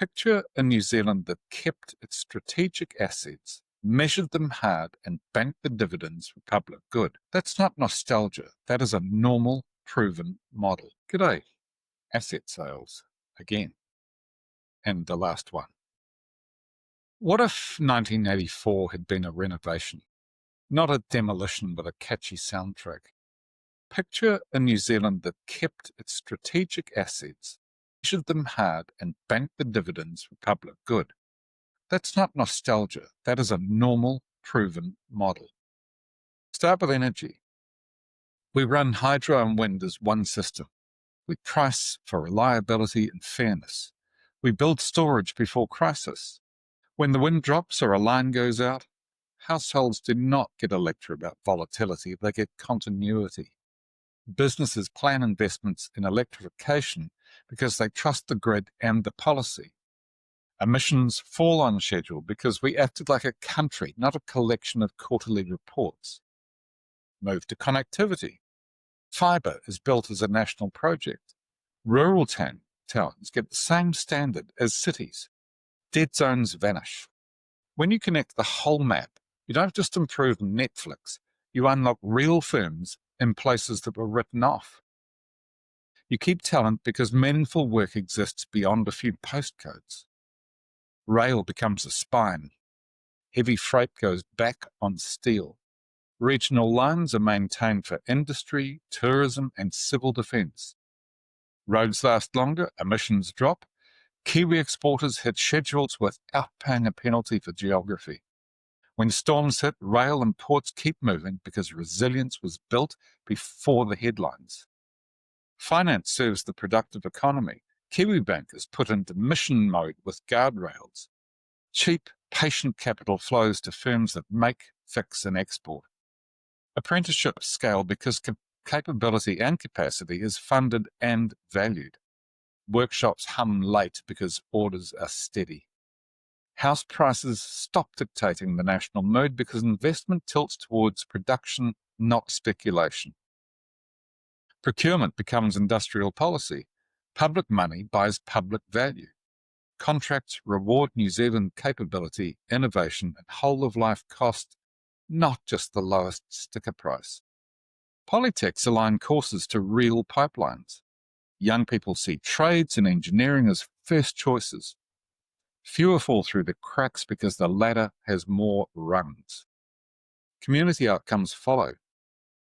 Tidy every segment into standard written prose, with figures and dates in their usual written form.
Picture a New Zealand that kept its strategic assets, measured them hard, and banked the dividends for public good. That's not nostalgia. That is a normal, proven model. G'day. Asset sales. Again. And the last one. What if 1984 had been a renovation, not a demolition with a catchy soundtrack? Picture a New Zealand that kept its strategic assets, measured them hard, and banked the dividends for public good. That's not nostalgia. That is a normal, proven model. Start with energy. We run hydro and wind as one system. We price for reliability and fairness. We build storage before crisis. When the wind drops or a line goes out, households do not get a lecture about volatility, they get continuity. Businesses plan investments in electrification because they trust the grid and the policy. Emissions fall on schedule because we acted like a country, not a collection of quarterly reports. Move to connectivity. Fibre is built as a national project. Rural towns get the same standard as cities. Dead zones vanish. When you connect the whole map, you don't just improve Netflix, you unlock real firms in places that were written off. You keep talent because meaningful work exists beyond a few postcodes. Rail becomes a spine. Heavy freight goes back on steel. Regional lines are maintained for industry, tourism, and civil defence. Roads last longer, emissions drop. Kiwi exporters hit schedules without paying a penalty for geography. When storms hit, rail and ports keep moving because resilience was built before the headlines. Finance serves the productive economy. Kiwibank is put into mission mode with guardrails. Cheap, patient capital flows to firms that make, fix, and export. Apprenticeships scale because capability and capacity is funded and valued. Workshops hum late because orders are steady. House prices stop dictating the national mood because investment tilts towards production, not speculation. Procurement becomes industrial policy. Public money buys public value. Contracts reward New Zealand capability, innovation, and whole-of-life cost, not just the lowest sticker price. Polytechs align courses to real pipelines. Young people see trades and engineering as first choices. Fewer fall through the cracks because the ladder has more rungs. Community outcomes follow.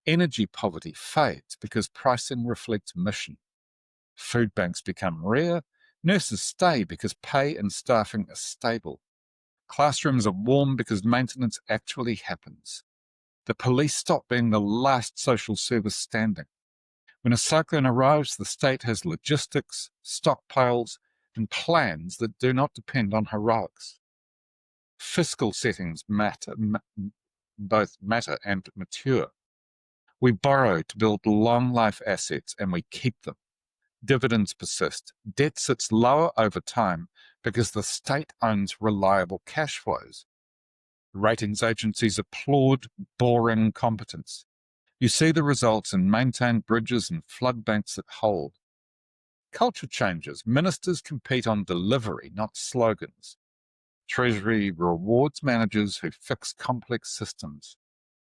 Energy poverty fades because pricing reflects mission. Food banks become rare. Nurses stay because pay and staffing are stable. Classrooms are warm because maintenance actually happens. The police stop being the last social service standing. When a cyclone arrives, the state has logistics, stockpiles, and plans that do not depend on heroics. Fiscal settings both matter and mature. We borrow to build long-life assets and we keep them. Dividends persist. Debt sits lower over time because the state owns reliable cash flows. Ratings agencies applaud boring competence. You see the results in maintained bridges and flood banks that hold. Culture changes. Ministers compete on delivery, not slogans. Treasury rewards managers who fix complex systems.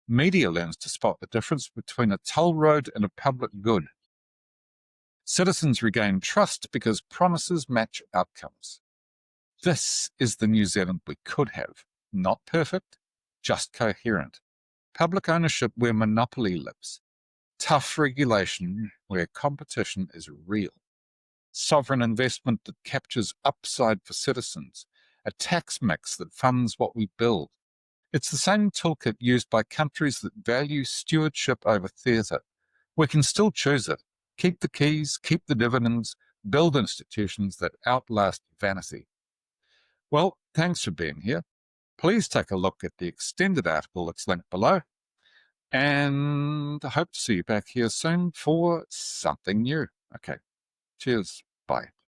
Media learns to spot the difference between a toll road and a public good. Citizens regain trust because promises match outcomes. This is the New Zealand we could have. Not perfect, just coherent. Public ownership where monopoly lives. Tough regulation where competition is real. Sovereign investment that captures upside for citizens. A tax mix that funds what we build. It's the same toolkit used by countries that value stewardship over theatre. We can still choose it. Keep the keys, keep the dividends, build institutions that outlast vanity. Well, thanks for being here. Please take a look at the extended article that's linked below. And I hope to see you back here soon for something new. Okay, cheers. Bye.